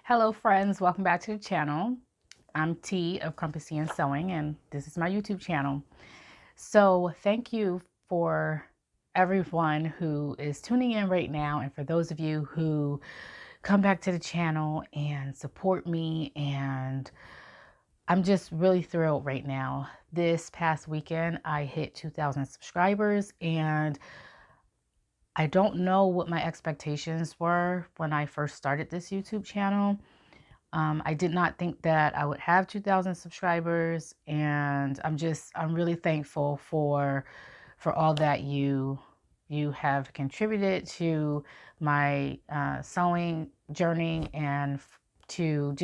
Hello friends, welcome back to the channel. I'm T of Compass and Sewing, and this is my YouTube channel. So thank you for everyone who is tuning in right now, and for those of you who come back to the channel and support me. And I'm just really thrilled right now. This past weekend I hit 2,000 subscribers, and I don't know what my expectations were when I first started this YouTube channel. I did not think that I would have 2,000 subscribers, and I'm really thankful for all that you have contributed to my sewing journey, and to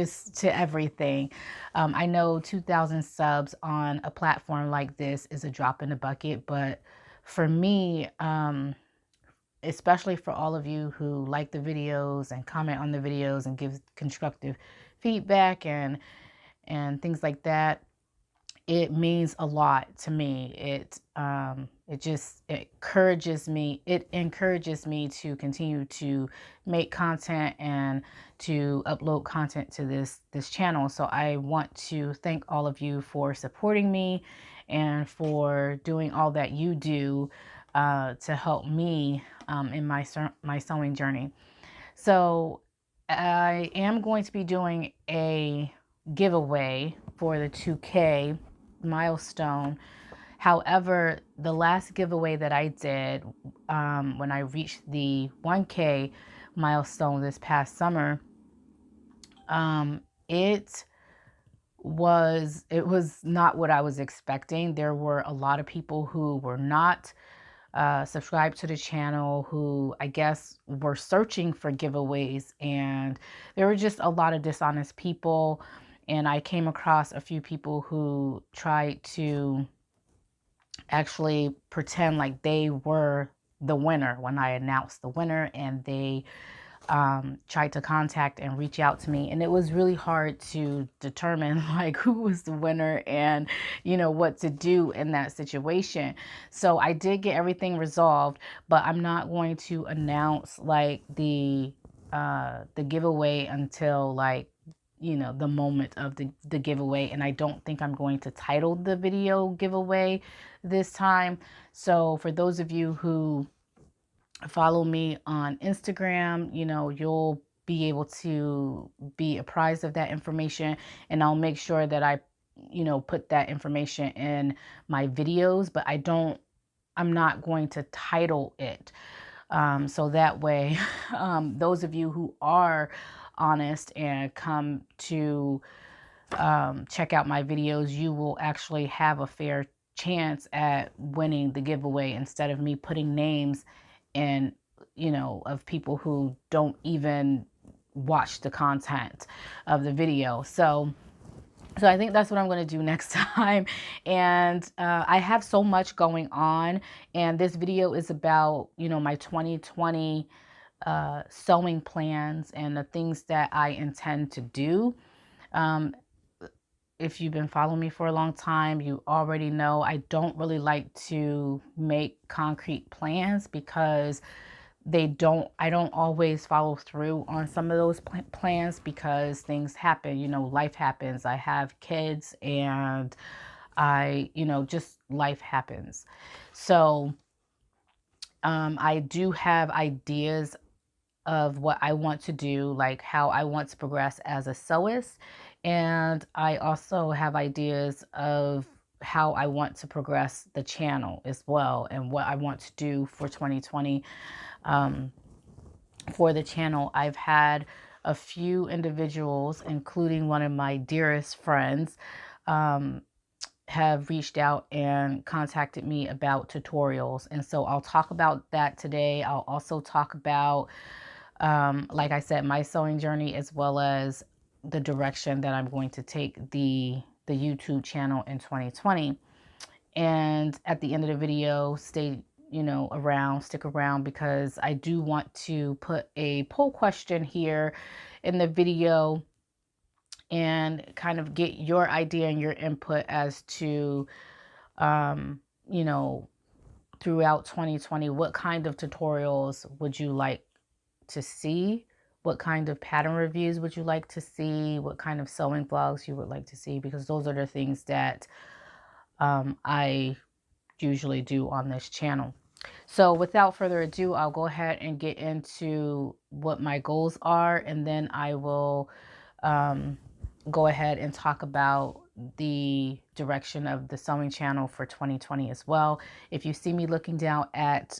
everything. I know 2,000 subs on a platform like this is a drop in the bucket, but for me, especially for all of you who like the videos and comment on the videos and give constructive feedback and things like that, it means a lot to me. It encourages me to continue to make content and to upload content to this channel. So I want to thank all of you for supporting me and for doing all that you do to help me in my sewing journey. So I am going to be doing a giveaway for the 2K milestone. However, the last giveaway that I did when I reached the 1K milestone this past summer, it was not what I was expecting. There were a lot of people who were not subscribed to the channel, who I guess were searching for giveaways, and there were just a lot of dishonest people. And I came across a few people who tried to actually pretend like they were the winner when I announced the winner, and they tried to contact and reach out to me, and it was really hard to determine like who was the winner and what to do in that situation. So I did get everything resolved, but I'm not going to announce like the giveaway until like the moment of the giveaway. And I don't think I'm going to title the video giveaway this time. So for those of you who follow me on Instagram, you'll be able to be apprised of that information, and I'll make sure that I put that information in my videos, but I'm not going to title it. So that way, those of you who are honest and come to check out my videos, you will actually have a fair chance at winning the giveaway, instead of me putting names and of people who don't even watch the content of the video. So I think that's what I'm going to do next time. And I have so much going on, and this video is about my 2020 sewing plans and the things that I intend to do. If you've been following me for a long time, you already know I don't really like to make concrete plans, because I don't always follow through on some of those plans, because things happen, life happens. I have kids, and just life happens. So I do have ideas of what I want to do, like how I want to progress as a sewist. And I also have ideas of how I want to progress the channel as well, and what I want to do for 2020 for the channel. I've had a few individuals, including one of my dearest friends, have reached out and contacted me about tutorials. And so I'll talk about that today. I'll also talk about like I said, my sewing journey, as well as the direction that I'm going to take the YouTube channel in 2020. And at the end of the video, stick around, because I do want to put a poll question here in the video and kind of get your idea and your input as to, throughout 2020, what kind of tutorials would you like to see, what kind of pattern reviews would you like to see, what kind of sewing vlogs you would like to see, because those are the things that I usually do on this channel. So without further ado, I'll go ahead and get into what my goals are, and then I will go ahead and talk about the direction of the sewing channel for 2020 as well. If you see me looking down at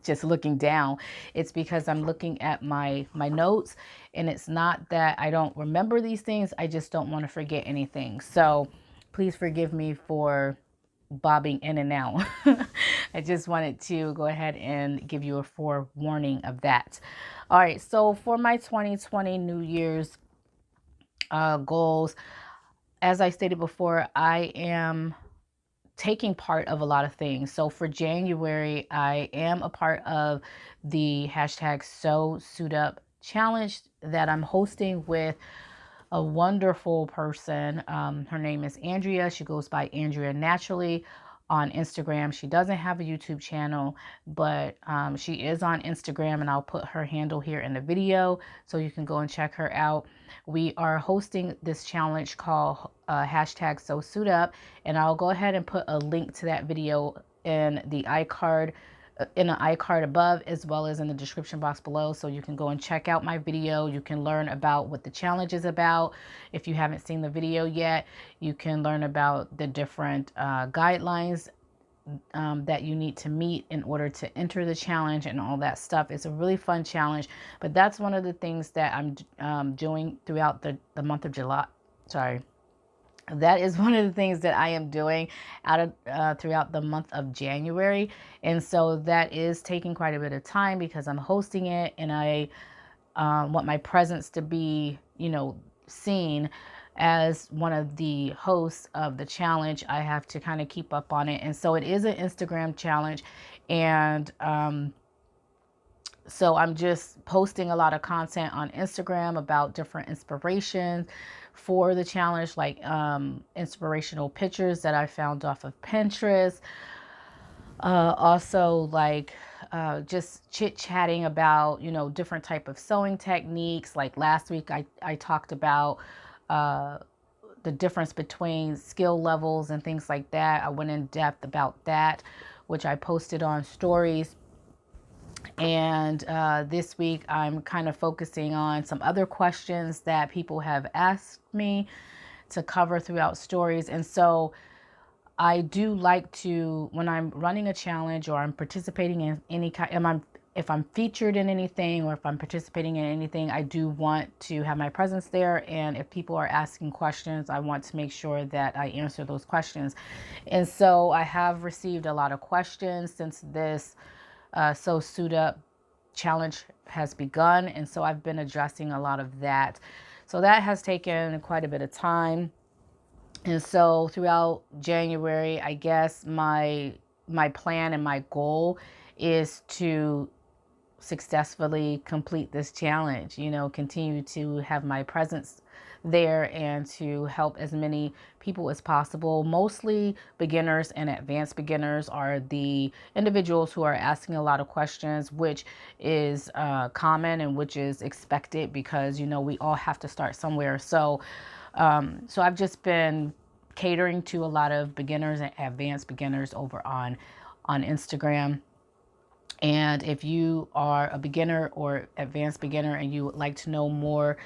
just looking down, it's because I'm looking at my notes, and it's not that I don't remember these things, I just don't want to forget anything. So please forgive me for bobbing in and out. I just wanted to go ahead and give you a forewarning of that. All right, so for my 2020 New Year's goals, as I stated before, I am taking part of a lot of things. So for January, I am a part of the hashtag Sewsuitup challenge that I'm hosting with a wonderful person. Her name is Andrea. She goes by Andrea Naturally on Instagram. She doesn't have a YouTube channel, but she is on Instagram, and I'll put her handle here in the video so you can go and check her out. We are hosting this challenge called hashtag Sewsuitup, and I'll go ahead and put a link to that video in the iCard above, as well as in the description box below, so you can go and check out my video. You can learn about what the challenge is about. If you haven't seen the video yet, you can learn about the different guidelines that you need to meet in order to enter the challenge and all that stuff. It's a really fun challenge, but that's one of the things that I'm doing throughout the month of July. Sorry. That is one of the things that I am doing throughout the month of January. And so that is taking quite a bit of time because I'm hosting it, and I want my presence to be, seen as one of the hosts of the challenge. I have to kind of keep up on it. And so it is an Instagram challenge. And so I'm just posting a lot of content on Instagram about different inspirations for the challenge, like inspirational pictures that I found off of Pinterest. Also, like just chit-chatting about, different type of sewing techniques. Like last week, I talked about the difference between skill levels and things like that. I went in depth about that, which I posted on stories. And this week I'm kind of focusing on some other questions that people have asked me to cover throughout stories. And so I do like to, when I'm running a challenge or I'm participating in any kind, if I'm featured in anything or if I'm participating in anything, I do want to have my presence there. And if people are asking questions, I want to make sure that I answer those questions. And so I have received a lot of questions since this Sewsuitup challenge has begun, and so I've been addressing a lot of that. So that has taken quite a bit of time. And so throughout January, I guess my plan and my goal is to successfully complete this challenge, continue to have my presence there and to help as many people as possible. Mostly beginners and advanced beginners are the individuals who are asking a lot of questions, which is common and which is expected because, we all have to start somewhere. So I've just been catering to a lot of beginners and advanced beginners over on Instagram. And if you are a beginner or advanced beginner and you would like to know more,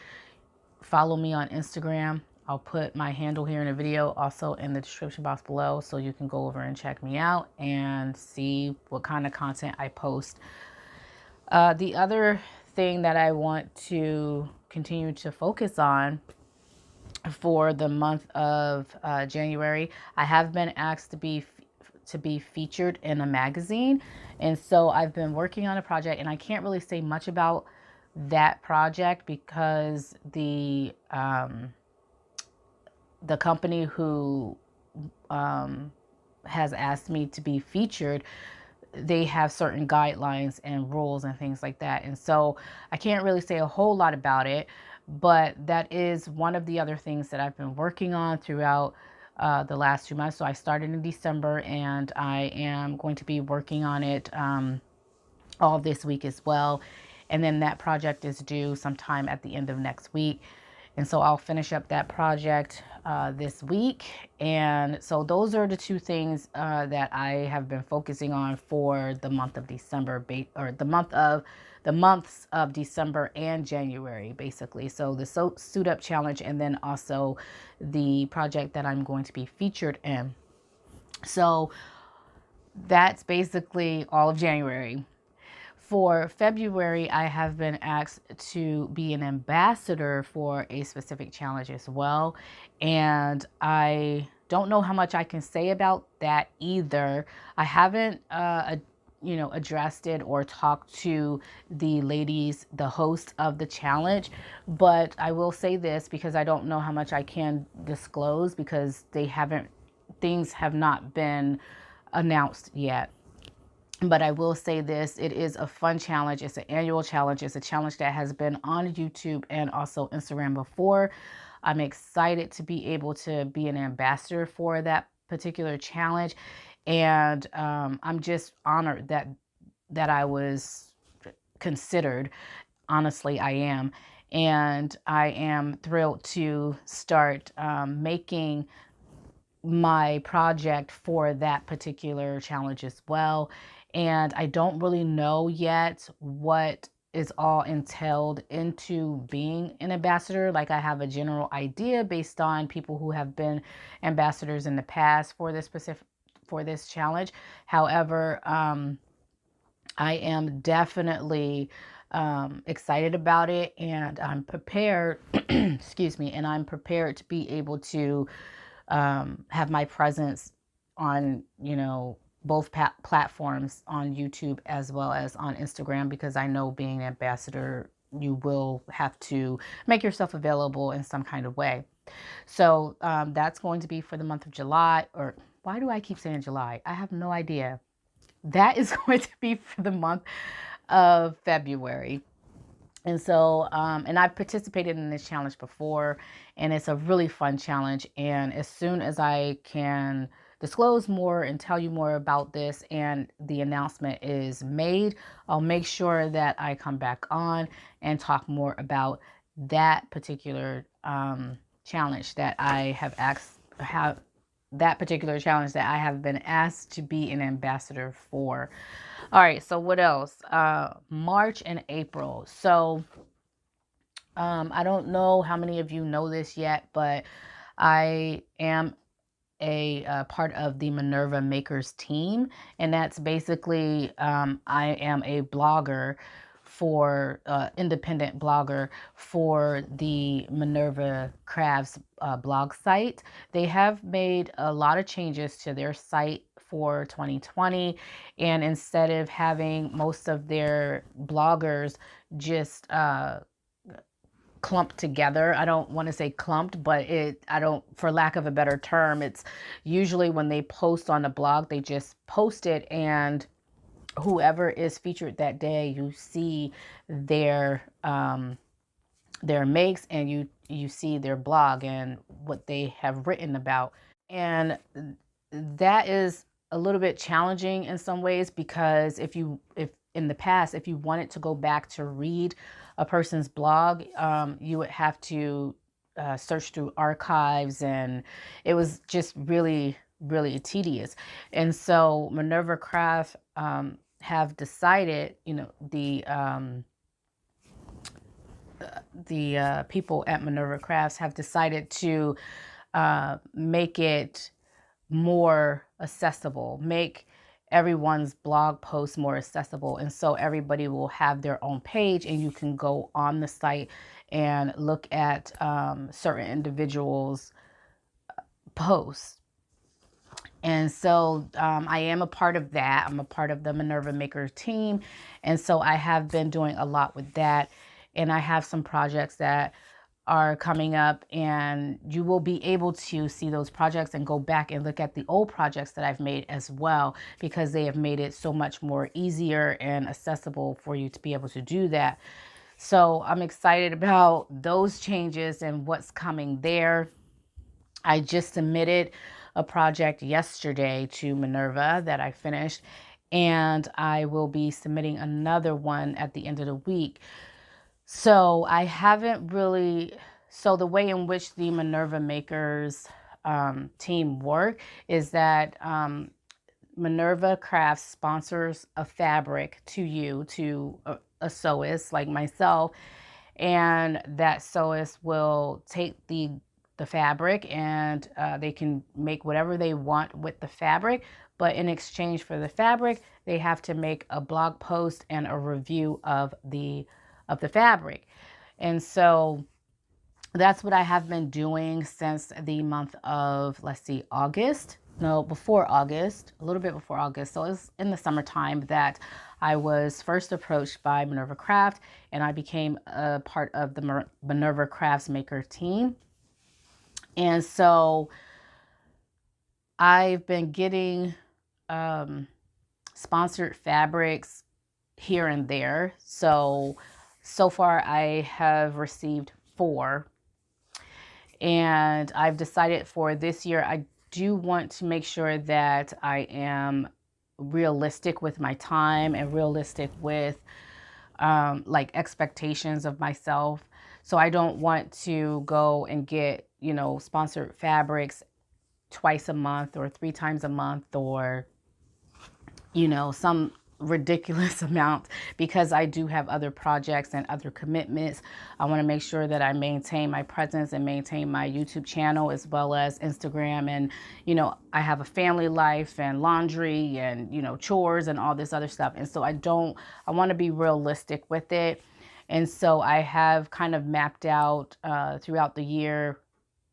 follow me on Instagram. I'll put my handle here in a video, also in the description box below, so you can go over and check me out and see what kind of content I post. The other thing that I want to continue to focus on for the month of January, I have been asked to be featured in a magazine, and so I've been working on a project, and I can't really say much about that project because the company who has asked me to be featured, they have certain guidelines and rules and things like that, and so I can't really say a whole lot about it. But that is one of the other things that I've been working on throughout the last 2 months. So I started in December, and I am going to be working on it all this week as well. And then that project is due sometime at the end of next week. And so I'll finish up that project this week. And so those are the two things that I have been focusing on for the month of December, or the months of December and January, basically. So the Suit Up Challenge, and then also the project that I'm going to be featured in. So that's basically all of January. For February, I have been asked to be an ambassador for a specific challenge as well. And I don't know how much I can say about that either. I haven't, addressed it or talked to the ladies, the host of the challenge. But I will say this, because I don't know how much I can disclose, because things have not been announced yet. But I will say this, it is a fun challenge. It's an annual challenge. It's a challenge that has been on YouTube and also Instagram before. I'm excited to be able to be an ambassador for that particular challenge. And I'm just honored that I was considered. Honestly, I am. And I am thrilled to start making my project for that particular challenge as well. And I don't really know yet what is all entailed into being an ambassador. Like, I have a general idea based on people who have been ambassadors in the past for this challenge. However, I am definitely excited about it, and I'm prepared, excuse me, and I'm prepared to be able to have my presence on, both platforms, on YouTube as well as on Instagram, because I know being an ambassador, you will have to make yourself available in some kind of way. So that's going to be for the month of July, or why do I keep saying July? I have no idea. That is going to be for the month of February. And so, and I've participated in this challenge before, and it's a really fun challenge. And as soon as I can disclose more and tell you more about this and the announcement is made, I'll make sure that I come back on and talk more about that particular challenge that I have been asked to be an ambassador for. All right, so what else? March and April. So I don't know how many of you know this yet, but I am a part of the Minerva Makers team, and that's basically I am a blogger for independent blogger for the Minerva Crafts blog site. They have made a lot of changes to their site for 2020, and instead of having most of their bloggers just clumped together. I don't want to say clumped, but for lack of a better term, it's usually when they post on the blog, they just post it, and whoever is featured that day, you see their makes, and you see their blog and what they have written about. And that is a little bit challenging in some ways, because if in the past, if you wanted to go back to read a person's blog, you would have to search through archives, and it was just really, really tedious. And so Minerva Craft have decided, the people at Minerva Crafts have decided to make it more accessible, make everyone's blog posts more accessible. And so everybody will have their own page, and you can go on the site and look at certain individuals' posts. And so I am a part of that. I'm a part of the Minerva Maker team. And so I have been doing a lot with that. And I have some projects that are coming up, and you will be able to see those projects and go back and look at the old projects that I've made as well, because they have made it so much more easier and accessible for you to be able to do that. So I'm excited about those changes and what's coming there. I just submitted a project yesterday to Minerva that I finished, and I will be submitting another one at the end of the week. So I haven't really, so the way in which the Minerva Makers team work is that Minerva Crafts sponsors a fabric to you, to a sewist like myself, and that sewist will take the fabric, and they can make whatever they want with the fabric, but in exchange for the fabric they have to make a blog post and a review of the fabric. And so that's what I have been doing since the month of, let's see, August. No, before August, a little bit before August. So it was in the summertime that I was first approached by Minerva Craft, and I became a part of the Minerva Crafts Maker team. And so I've been getting sponsored fabrics here and there. So far I have received 4. And I've decided for this year, I do want to make sure that I am realistic with my time and realistic with like expectations of myself. So I don't want to go and get, you know, sponsored fabrics twice a month or 3 times a month, or, you know, some ridiculous amount, because I do have other projects and other commitments. I want to make sure that I maintain my presence and maintain my YouTube channel as well as Instagram. And, you know, I have a family life and laundry and, you know, chores and all this other stuff. And so I want to be realistic with it. And so I have kind of mapped out throughout the year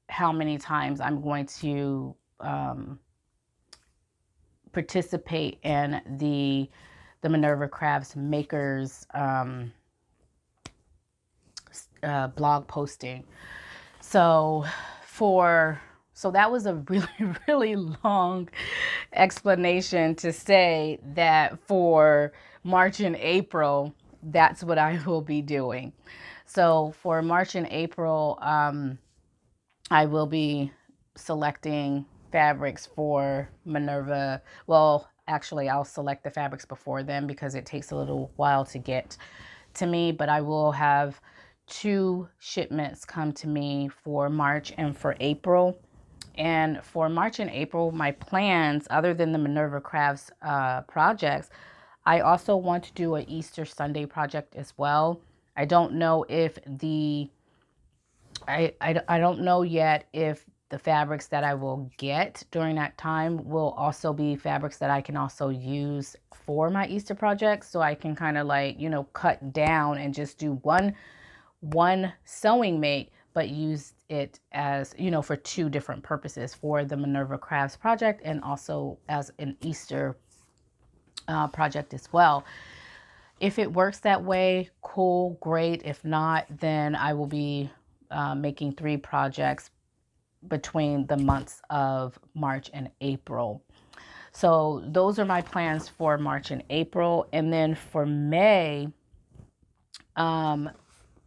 how many times I'm going to participate in the Minerva Crafts Makers blog posting. So that was a really, really long explanation to say that for March and April, that's what I will be doing. So for March and April, I will be selecting fabrics for Minerva. Well, actually, I'll select the fabrics before then because it takes a little while to get to me, but I will have 2 shipments come to me for March and for April. And for March and April, my plans, other than the Minerva Crafts projects, I also want to do an Easter Sunday project as well. I don't know if I don't know yet if the fabrics that I will get during that time will also be fabrics that I can also use for my Easter project. So I can kind of like, you know, cut down and just do one sewing mate, but use it as, you know, for 2 different purposes, for the Minerva Crafts project and also as an Easter project as well. If it works that way, cool, great. If not, then I will be making 3 projects between the months of March and April. So those are my plans for March and April. And then for May,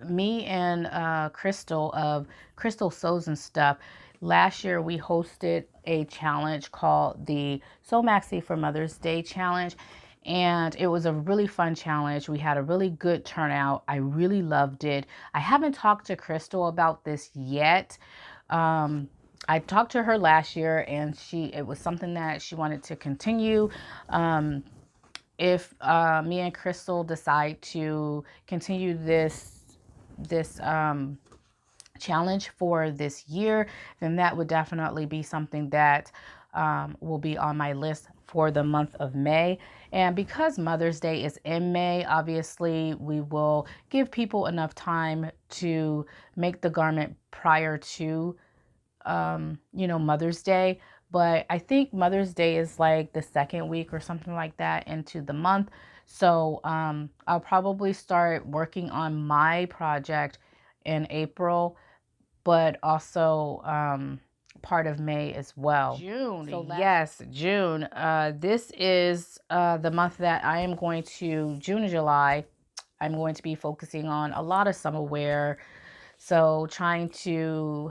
me and Crystal of Crystal Sews and Stuff, last year we hosted a challenge called the Sew Maxi for Mother's Day Challenge. And it was a really fun challenge. We had a really good turnout. I really loved it. I haven't talked to Crystal about this yet. I talked to her last year, and it was something that she wanted to continue. If me and Crystal decide to continue this challenge for this year, then that would definitely be something that will be on my list for the month of May. And because Mother's Day is in May, obviously we will give people enough time to make the garment prior to you know, Mother's Day. But I think Mother's Day is like the 2nd week or something like that into the month. So I'll probably start working on my project in April, but also part of May as well. June. So yes, June. This is the month that I am going to, June and July, I'm going to be focusing on a lot of summer wear. So trying to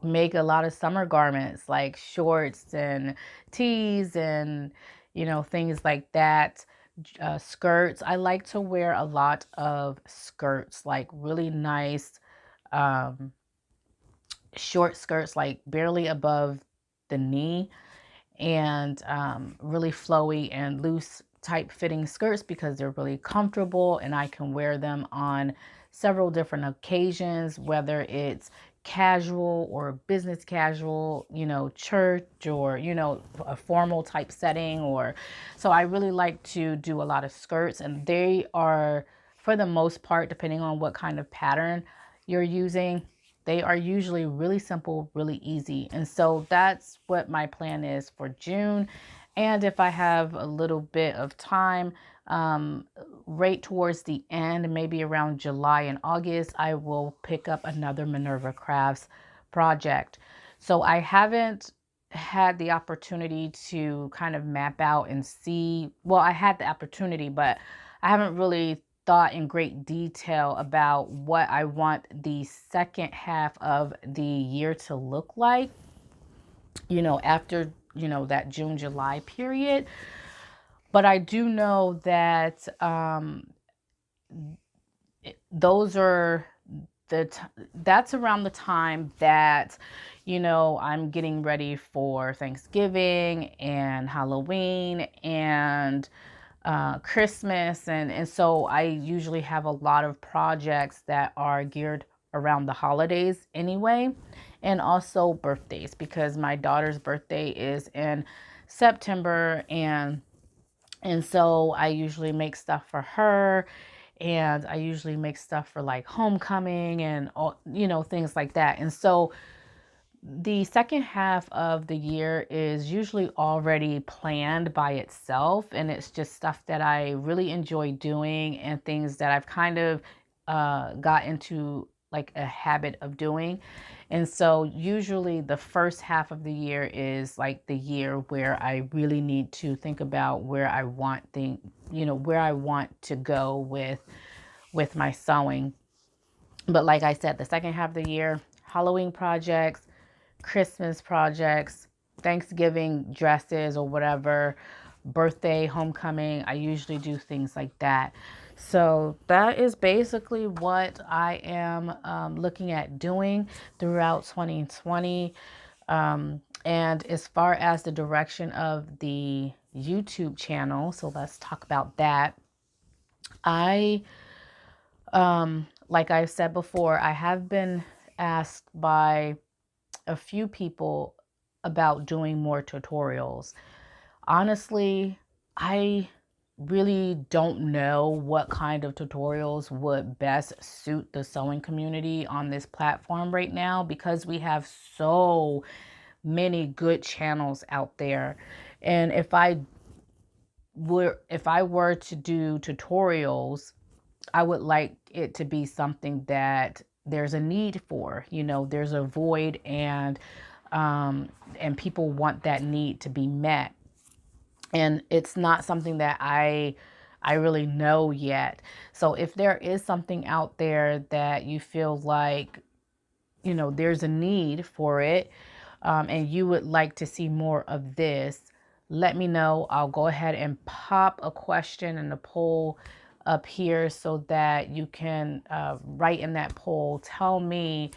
make a lot of summer garments like shorts and tees and, things like that. Skirts. I like to wear a lot of skirts, like really nice um, short skirts, like barely above the knee, and really flowy and loose type fitting skirts because they're really comfortable and I can wear them on several different occasions, whether it's casual or business casual, church or, a formal type setting. Or so I really like to do a lot of skirts, and they are, for the most part, depending on what kind of pattern you're using, they are usually really simple, really easy. And so that's what my plan is for June. And if I have a little bit of time, um, right towards the end, maybe around July and August, I will pick up another Minerva Crafts project. So I haven't had the opportunity to kind of map out and see, well, I had the opportunity, but I haven't really thought in great detail about what I want the second half of the year to look like, after, that June, July period. But I do know that those are that's around the time that, I'm getting ready for Thanksgiving and Halloween and Christmas. And so I usually have a lot of projects that are geared around the holidays anyway, and also birthdays, because my daughter's birthday is in September. And so I usually make stuff for her, and I usually make stuff for like homecoming and all, things like that. And so the second half of the year is usually already planned by itself, and it's just stuff that I really enjoy doing and things that I've kind of got into like a habit of doing. And so usually the first half of the year is like the year where I really need to think about where I want where I want to go with my sewing. But like I said, the second half of the year, Halloween projects, Christmas projects, Thanksgiving dresses or whatever, birthday, homecoming. I usually do things like that. So that is basically what I am looking at doing throughout 2020. And as far as the direction of the YouTube channel, so let's talk about that. Like I said before, I have been asked by a few people about doing more tutorials. Honestly, I really don't know what kind of tutorials would best suit the sewing community on this platform right now, because we have so many good channels out there. And if I were to do tutorials, I would like it to be something that there's a need for, there's a void, and people want that need to be met. And it's not something that I really know yet. So if there is something out there that you feel like, there's a need for it, and you would like to see more of this, let me know. I'll go ahead and pop a question in the poll up here so that you can write in that poll. Tell me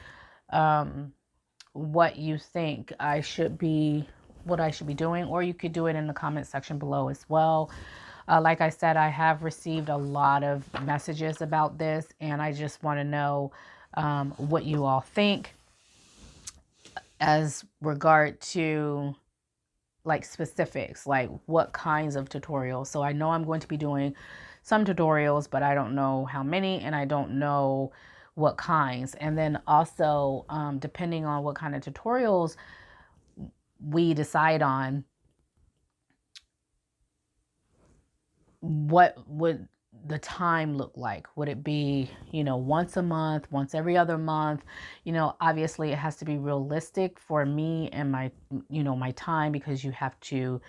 what you think what I should be doing, or you could do it in the comment section below as well. Like I said, I have received a lot of messages about this, and I just want to know what you all think as regard to like specifics, like what kinds of tutorials. So I know I'm going to be doing some tutorials, but I don't know how many, and I don't know what kinds. And then also, depending on what kind of tutorials we decide on, what would the time look like? Would it be, once a month, once every other month? Obviously it has to be realistic for me and my, my time, because you have to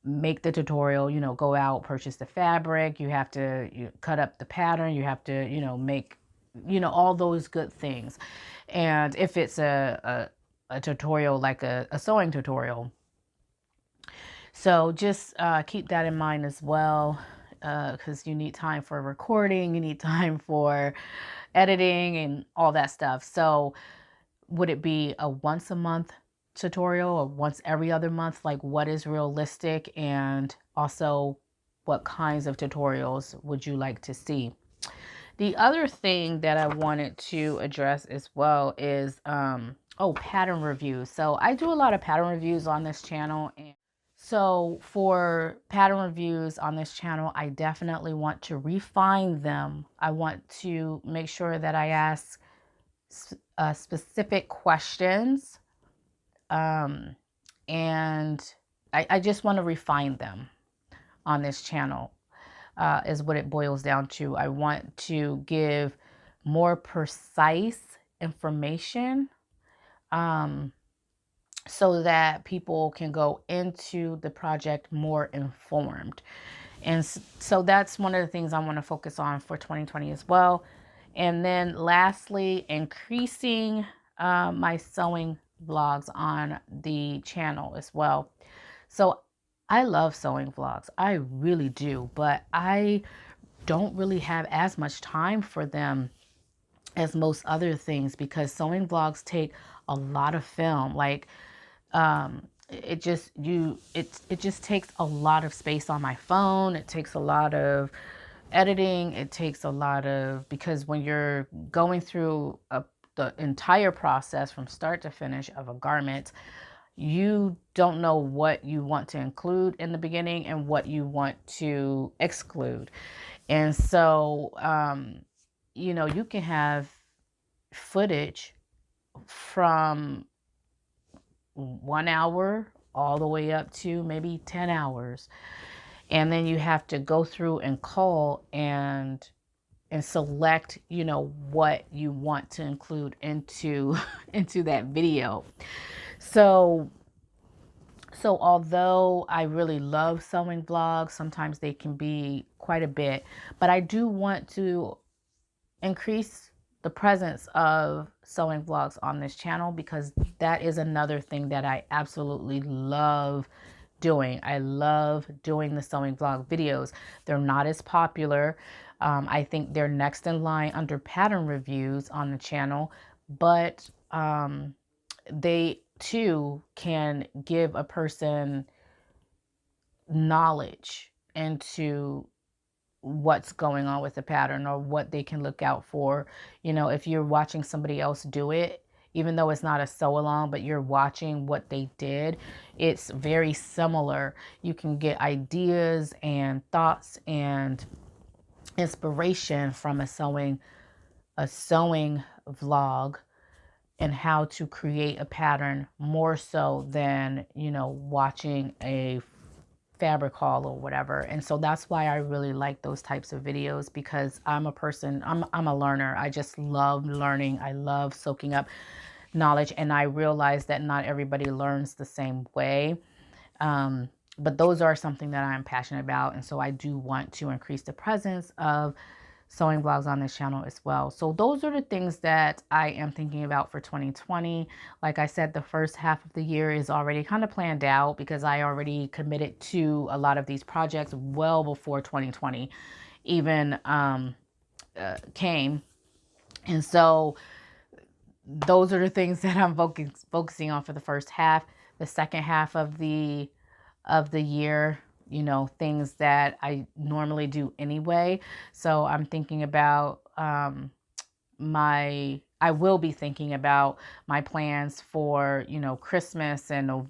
make the tutorial, go out, purchase the fabric, you have to cut up the pattern, you have to, make all those good things. And if it's a tutorial, like a sewing tutorial. So just keep that in mind as well, because you need time for recording, you need time for editing and all that stuff. So would it be a once a month tutorial or once every other month? Like, what is realistic? And also, what kinds of tutorials would you like to see? The other thing that I wanted to address as well is pattern reviews. So I do a lot of pattern reviews on this channel, and so for pattern reviews on this channel, I definitely want to refine them. I want to make sure that I ask specific questions, and I just want to refine them on this channel, is what it boils down to. I want to give more precise information, so that people can go into the project more informed. And so that's one of the things I want to focus on for 2020 as well. And then lastly, increasing my sewing vlogs on the channel as well. So I love sewing vlogs. I really do, but I don't really have as much time for them as most other things, because sewing vlogs take a lot of film. Like, it just takes a lot of space on my phone. It takes a lot of editing. It takes a lot of, because when you're going through the entire process from start to finish of a garment, you don't know what you want to include in the beginning and what you want to exclude. And so, you can have footage from 1 hour all the way up to maybe 10 hours. And then you have to go through and cull and select, what you want to include into into that video. So although I really love sewing vlogs, sometimes they can be quite a bit, but I do want to increase the presence of sewing vlogs on this channel, because that is another thing that I absolutely love doing. I love doing the sewing vlog videos. They're not as popular. I think they're next in line under pattern reviews on the channel, but they too can give a person knowledge into what's going on with the pattern, or what they can look out for. If you're watching somebody else do it, even though it's not a sew along, but you're watching what they did, it's very similar. You can get ideas and thoughts and inspiration from a sewing vlog, and how to create a pattern, more so than watching a fabric haul or whatever. And so that's why I really like those types of videos, because I'm a learner. I just love learning. I love soaking up knowledge, and I realize that not everybody learns the same way. But those are something that I'm passionate about, and so I do want to increase the presence of sewing vlogs on this channel as well. So those are the things that I am thinking about for 2020. Like I said, the first half of the year is already kind of planned out, because I already committed to a lot of these projects well before 2020 even came. And so those are the things that I'm focusing on for the first half. The second half of the year, things that I normally do anyway. So I'm thinking about I will be thinking about my plans for, Christmas and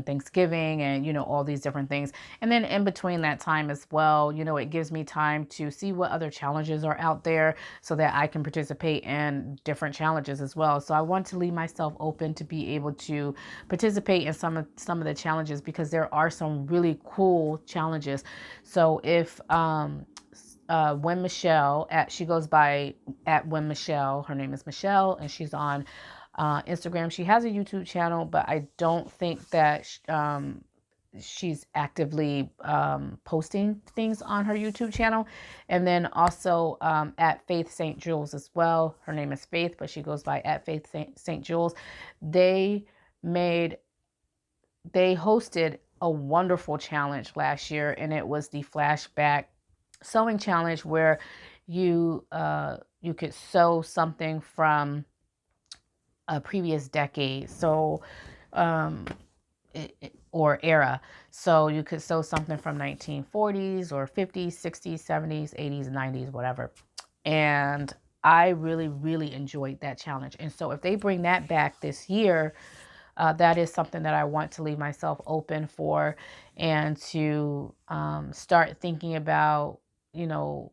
Thanksgiving, and, all these different things. And then in between that time as well, it gives me time to see what other challenges are out there, so that I can participate in different challenges as well. So I want to leave myself open to be able to participate in some of the challenges, because there are some really cool challenges. So if when Michelle, she goes by at when Michelle, her name is Michelle, and she's on Instagram. She has a YouTube channel, but I don't think that she's actively posting things on her YouTube channel. And then also at Faith St. Jules as well. Her name is Faith, but she goes by at Faith St. Jules. They made, they hosted a wonderful challenge last year, and it was the flashback sewing challenge, where you could sew something from a previous decade. So or era. So you could sew something from 1940s or 50s, 60s, 70s, 80s, 90s, whatever. And I really, really enjoyed that challenge. And so if they bring that back this year, that is something that I want to leave myself open for, and to start thinking about, you know,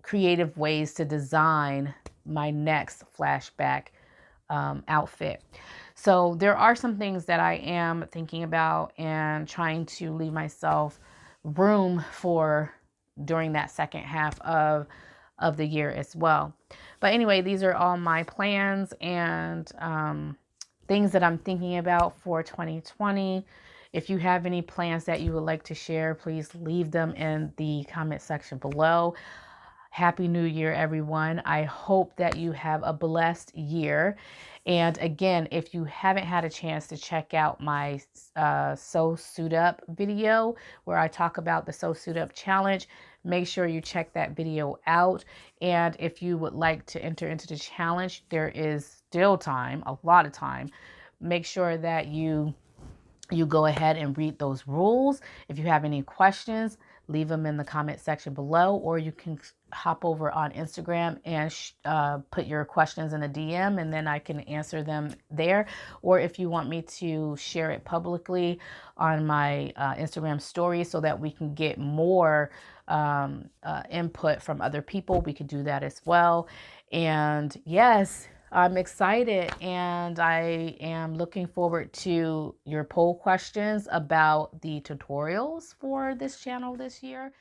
creative ways to design my next flashback outfit. So there are some things that I am thinking about and trying to leave myself room for during that second half of the year as well. But anyway, these are all my plans and things that I'm thinking about for 2020. If you have any plans that you would like to share, please leave them in the comment section below. Happy New Year, everyone. I hope that you have a blessed year. And again, if you haven't had a chance to check out my Sewsuitup video, where I talk about the Sewsuitup challenge, make sure you check that video out. And if you would like to enter into the challenge, there is still time, a lot of time. Make sure that you go ahead and read those rules. If you have any questions, leave them in the comment section below, or you can hop over on Instagram and put your questions in a DM, and then I can answer them there. Or if you want me to share it publicly on my Instagram story so that we can get more input from other people, we could do that as well. And yes, I'm excited, and I am looking forward to your poll questions about the tutorials for this channel this year.